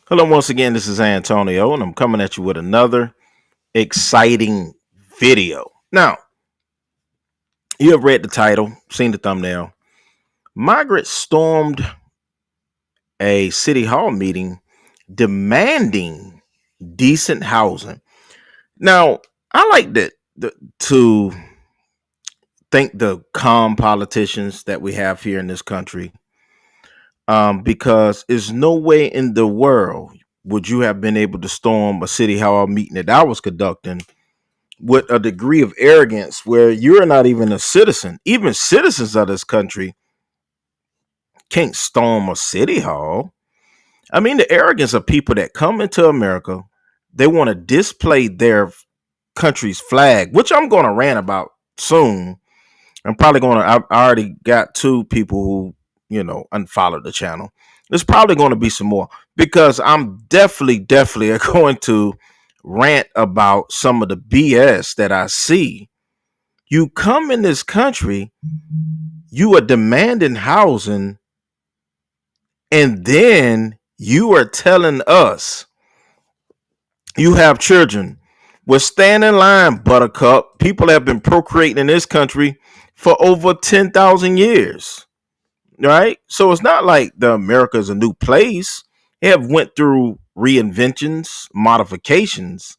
Hello, once again. This is Antonio, and I'm coming at you with another exciting video. Now, you have read the title, seen the thumbnail. Migrants stormed a city hall meeting demanding decent housing. Now, I like to thank the calm politicians that we have here in this country, because there's no way in the world would you have been able to storm a city hall meeting that I was conducting with a degree of arrogance where you're not even a citizen. Even citizens of this country can't storm a city hall. I mean, the arrogance of people that come into America, they want to display their country's flag, which I'm going to rant about soon. I'm probably going to, I already got two people who, unfollowed the channel. There's probably going to be some more because I'm definitely going to rant about some of the BS that I see. You come in this country, you are demanding housing, and then you are telling us you have children. Well, stand in line, buttercup. People have been procreating in this country for over 10,000 years, right? So it's not like the America is a new place. They have went through reinventions, modifications,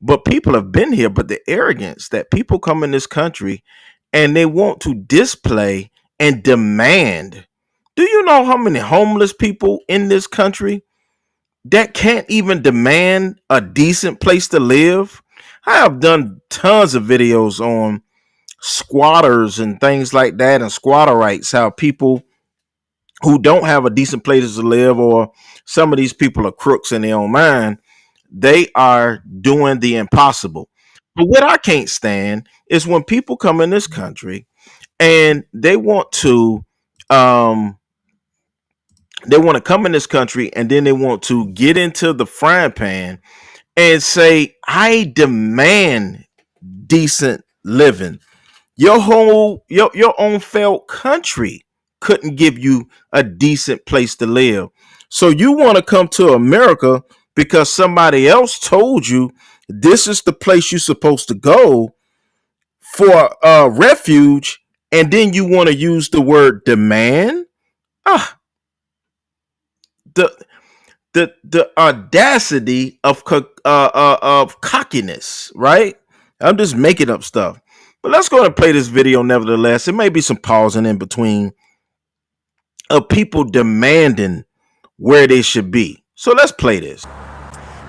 but people have been here. But the arrogance that people come in this country and they want to display and demand. Do you know how many homeless people in this country that can't even demand a decent place to live? I have done tons of videos on squatters and things like that and squatter rights, how people who don't have a decent place to live, or some of these people are crooks in their own mind, they are doing the impossible. But what I can't stand is when people come in this country and um they want to come in this country and then they want to get into the frying pan and say, I demand decent living. Your own failed country couldn't give you a decent place to live. So you want to come to America because somebody else told you this is the place you're supposed to go for refuge, and then you want to use the word demand. Ah, the the audacity of cockiness, right? I'm just making up stuff. But let's go and play this video nevertheless. It may be some pausing in between of people demanding where they should be. So let's play this.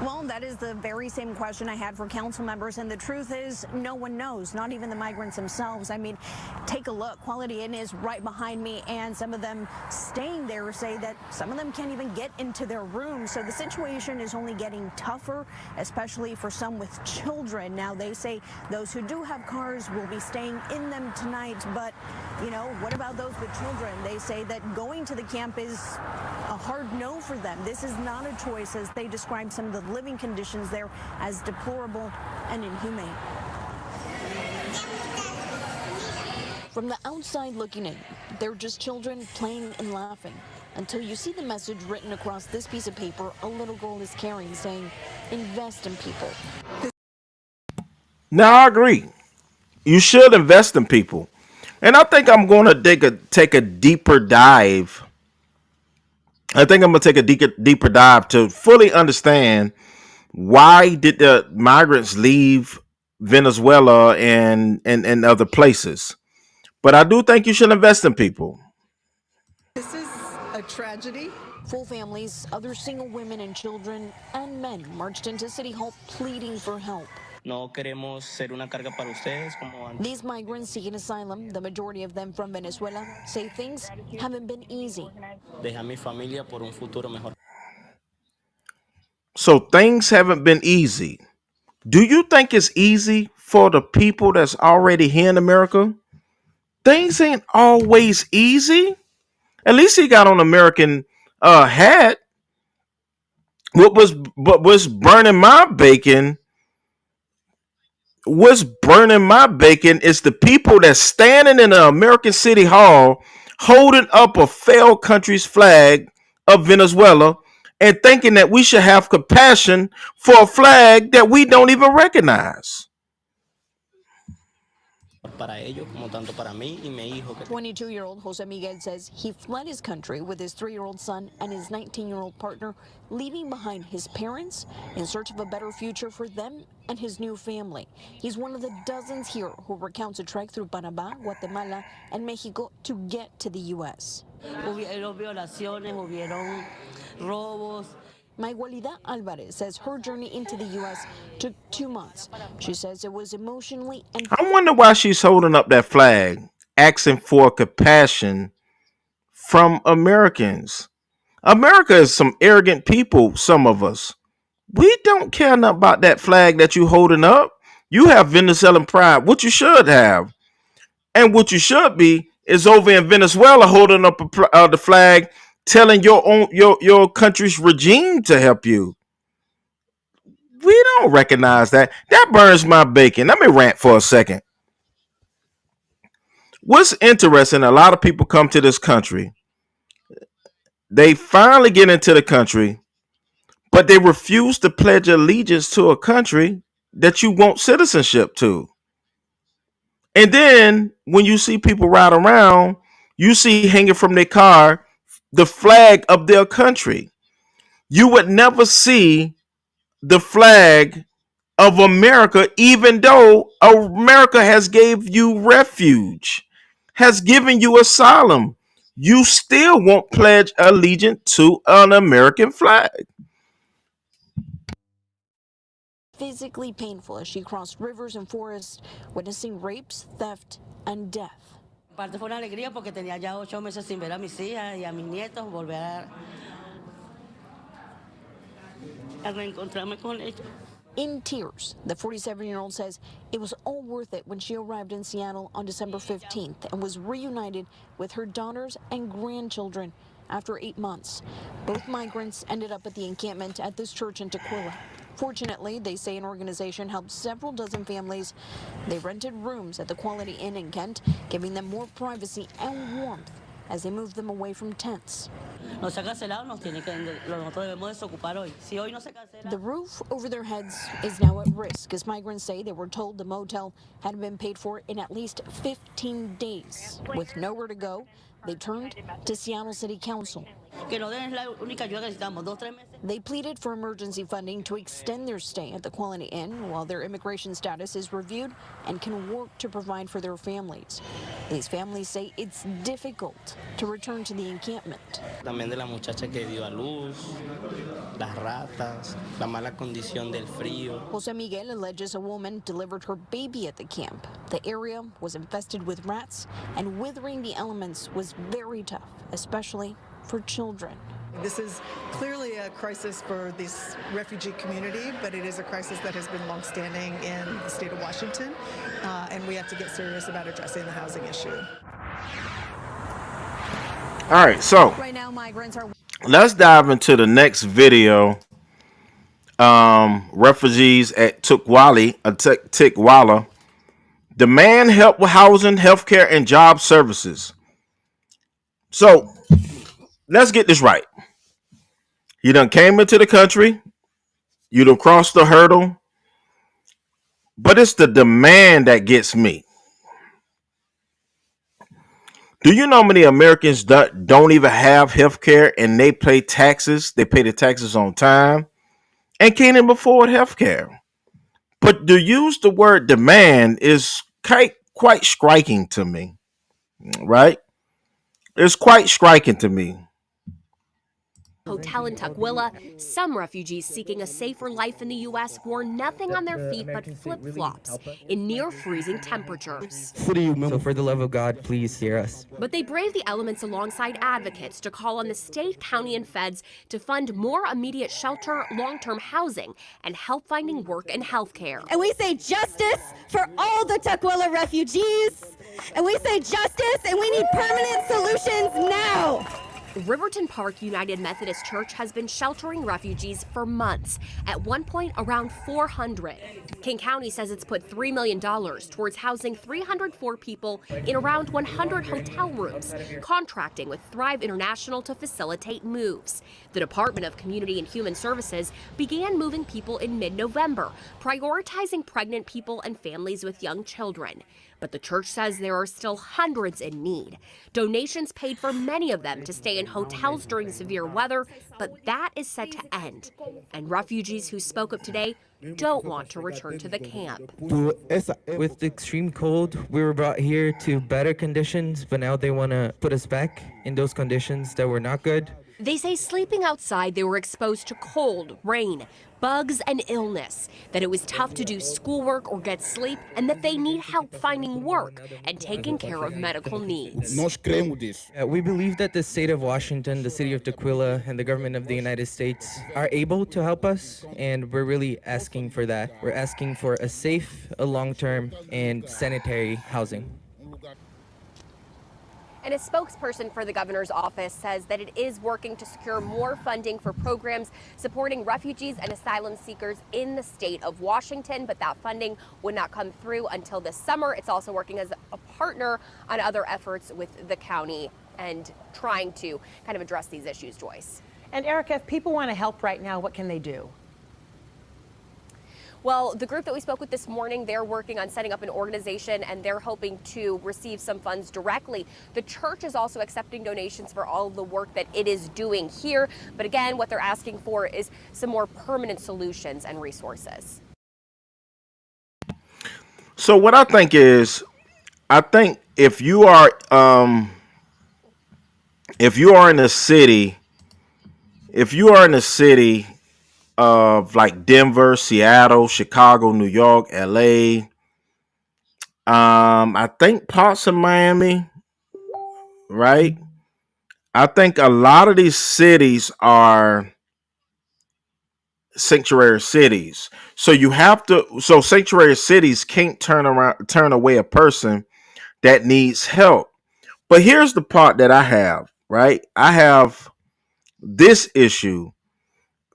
Well, that is the very same question I had for council members, and the truth is no one knows, not even the migrants themselves. I mean, take a look. Quality Inn is right behind me, and some of them staying there say that some of them can't even get into their rooms. So the situation is only getting tougher, especially for some with children. Now, they say those who do have cars will be staying in them tonight, but, what about those with children? They say that going to the camp is a hard no for them. This is not a choice, as they describe some of the living conditions there as deplorable and inhumane. From the outside looking in, they're just children playing and laughing, until you see the message written across this piece of paper a little girl is carrying, saying, invest in people. Now I agree. You should invest in people. And I think I'm going to take a deeper dive. I think I'm going to take a deeper dive to fully understand why did the migrants leave Venezuela and other places. But I do think you should invest in people. This is a tragedy. Full families, other single women and children, and men marched into City Hall pleading for help. No queremos ser una carga para ustedes como antes. These migrants seeking asylum, the majority of them from Venezuela, say things haven't been easy. Dejar mi familia por un futuro mejor. So things haven't been easy. Do you think it's easy for the people that's already here in America? Things ain't always easy. At least he got on American hat. What's burning my bacon? What's burning my bacon is the people that's standing in the American City Hall holding up a failed country's flag of Venezuela, and thinking that we should have compassion for a flag that we don't even recognize. Para ellos como tanto para mí y mi hijo. 22-year-old Jose Miguel says he fled his country with his 3-year-old son and his 19-year-old partner, leaving behind his parents in search of a better future for them and his new family. He's one of the dozens here who recounts a trek through Panama, Guatemala, and Mexico to get to the U.S. Hubieron violaciones, hubieron robos. Maigualida Alvarez says her journey into the U.S. took 2 months. She says it was emotionally and I wonder why she's holding up that flag, asking for compassion from Americans. America is some arrogant people, some of us. We don't care nothing about that flag that you holding up. You have Venezuelan pride, what you should have. And what you should be is over in Venezuela holding up the flag, telling your country's regime to help you. We don't recognize that. That burns my bacon. Let me rant for a second. What's interesting, a lot of people come to this country. They finally get into the country, but they refuse to pledge allegiance to a country that you want citizenship to. And then when you see people ride around, you see hanging from their car the flag of their country. You would never see the flag of America, even though America has gave you refuge, has given you asylum. You still won't pledge allegiance to an American flag. physically painful as she crossed rivers and forests, witnessing rapes, theft, and death. Parte fue una alegría porque tenía ya 8 meses sin ver a mis hijas y a mis nietos, volver a reencontrarme con ellos. In tears, the 47-year-old says it was all worth it when she arrived in Seattle on December 15th and was reunited with her daughters and grandchildren after 8 months. Both migrants ended up at the encampment at this church in Tequila. Fortunately, they say an organization helped several dozen families. They rented rooms at the Quality Inn in Kent, giving them more privacy and warmth as they moved them away from tents. No se ha cancelado, nosotros debemos desocupar hoy. Si hoy no se cancela. The roof over their heads is now at risk as migrants say they were told the motel hadn't been paid for in at least 15 days. With nowhere to go, they turned to Seattle City Council. Que no den la única ayuda que necesitamos, 2-3 meses. They pleaded for emergency funding to extend their stay at the Quality Inn while their immigration status is reviewed and can work to provide for their families. These families say it's difficult to return to the encampment. También de la muchacha que dio a luz, las ratas, la mala condición del frío. Jose Miguel alleges a woman delivered her baby at the camp. The area was infested with rats, and withering the elements was very tough, especially for children. This is clearly a crisis for this refugee community, but it is a crisis that has been longstanding in the state of Washington, and we have to get serious about addressing the housing issue. All right, so Right now, migrants are let's dive into the next video. Refugees at Tiggio demand help with housing, healthcare, and job services. So let's get this right. You done came into the country, you done crossed the hurdle, but it's the demand that gets me. Do you know how many Americans don't even have health care and they pay taxes? They pay the taxes on time and can't even afford health care. But to use the word demand is quite striking to me, right? It's quite striking to me. Hotel in Tukwila, some refugees seeking a safer life in the U.S. wore nothing on their feet but flip-flops in near-freezing temperatures. So for the love of God, please hear us. But they braved the elements alongside advocates to call on the state, county, and feds to fund more immediate shelter, long-term housing, and help finding work and health care. And we say justice for all the Tukwila refugees. And we say justice, and we need permanent solutions now. Riverton Park United Methodist Church has been sheltering refugees for months, at one point around 400. King County says it's put $3 million towards housing 304 people in around 100 hotel rooms, contracting with Thrive International to facilitate moves. The Department of Community and Human Services began moving people in mid-November, prioritizing pregnant people and families with young children. But the church says there are still hundreds in need. Donations paid for many of them to stay in hotels during severe weather, but that is set to end. And refugees who spoke up today don't want to return to the camp. With the extreme cold, we were brought here to better conditions, but now they want to put us back in those conditions that were not good. They say sleeping outside, they were exposed to cold, rain, bugs, and illness, that it was tough to do schoolwork or get sleep, and that they need help finding work and taking care of medical needs. We believe that the state of Washington, the city of Tequila, and the government of the United States are able to help us, and we're really asking for that. We're asking for a safe, a long-term, and sanitary housing. And a spokesperson for the governor's office says that it is working to secure more funding for programs supporting refugees and asylum seekers in the state of Washington, but that funding would not come through until this summer. It's also working as a partner on other efforts with the county and trying to kind of address these issues, Joyce. And Erica, if people want to help right now, what can they do? Well, the group that we spoke with this morning, they're working on setting up an organization and they're hoping to receive some funds directly. The church is also accepting donations for all of the work that it is doing here. But again, what they're asking for is some more permanent solutions and resources. So what I think is, if you are in a city, of like Denver, Seattle, Chicago, New York, LA, I think parts of Miami, right? I think a lot of these cities are sanctuary cities. So sanctuary cities can't turn away a person that needs help. But here's the part that I have, right? I have this issue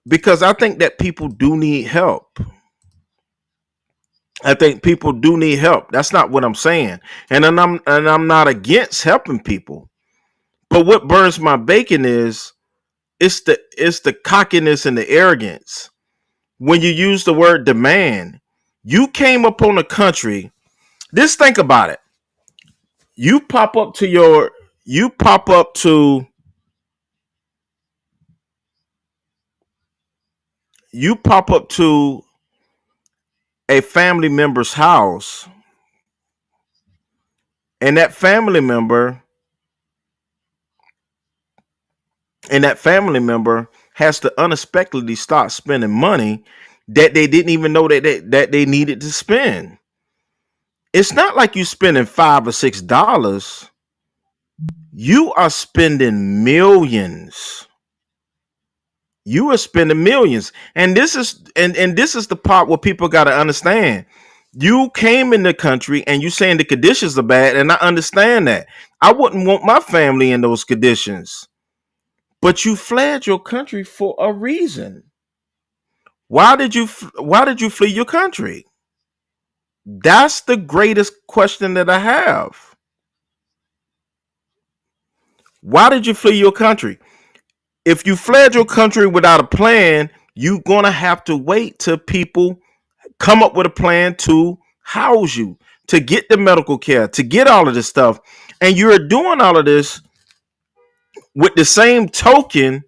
because I think that people do need help. I think people do need help. That's not what I'm saying. And I'm not against helping people. But what burns my bacon is it's the cockiness and the arrogance. When you use the word demand, you came upon a country. Just think about it. You pop up to a family member's house, and that family member has to unexpectedly start spending money that they didn't even know that they needed to spend. It's not like you spending $5 or $6. You are spending millions. You are spending millions. And this is the part where people got to understand. You came in the country and you saying the conditions are bad, and I understand that. I wouldn't want my family in those conditions. But you fled your country for a reason. Why did you flee your country? That's the greatest question that I have. Why did you flee your country? If you fled your country without a plan, you're going to have to wait till people come up with a plan to house you, to get the medical care, to get all of this stuff. And you're doing all of this with the same token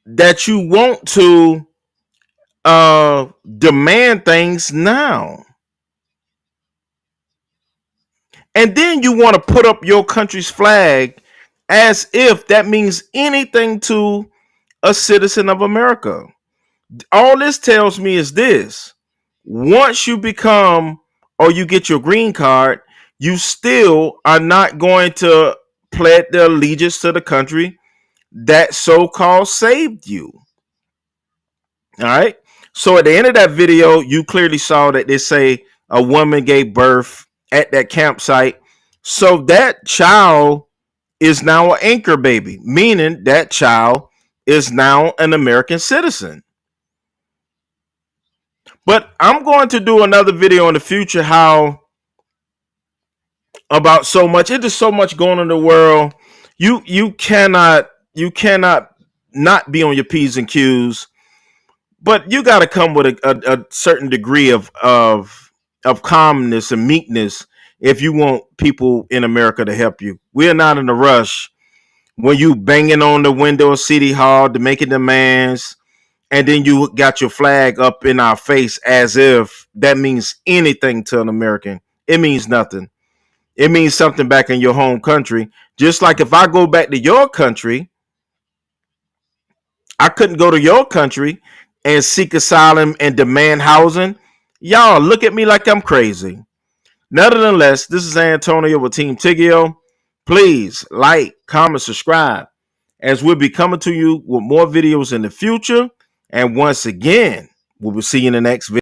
that you want to demand things now. And then you want to put up your country's flag as if that means anything to a citizen of America. All this tells me is this: once you become or you get your green card, you still are not going to pledge the allegiance to the country that so-called saved you. All right. So at the end of that video, you clearly saw that they say a woman gave birth at that campsite. So that child is now an anchor baby, meaning that child is now an American citizen. But I'm going to do another video in the future how about so much. It is so much going on in the world. You cannot not be on your P's and Q's, but you got to come with a certain degree of calmness and meekness if you want people in America to help you. We're not in a rush when you banging on the window of City Hall to making demands, and then you got your flag up in our face as if that means anything to an American. It means nothing. It means something back in your home country. Just like if I go back to your country, I couldn't go to your country and seek asylum and demand housing. Y'all look at me like I'm crazy. Nevertheless, this is Antonio with Team Tiggio. Please like, comment, subscribe, as we'll be coming to you with more videos in the future. And once again, we will see you in the next video.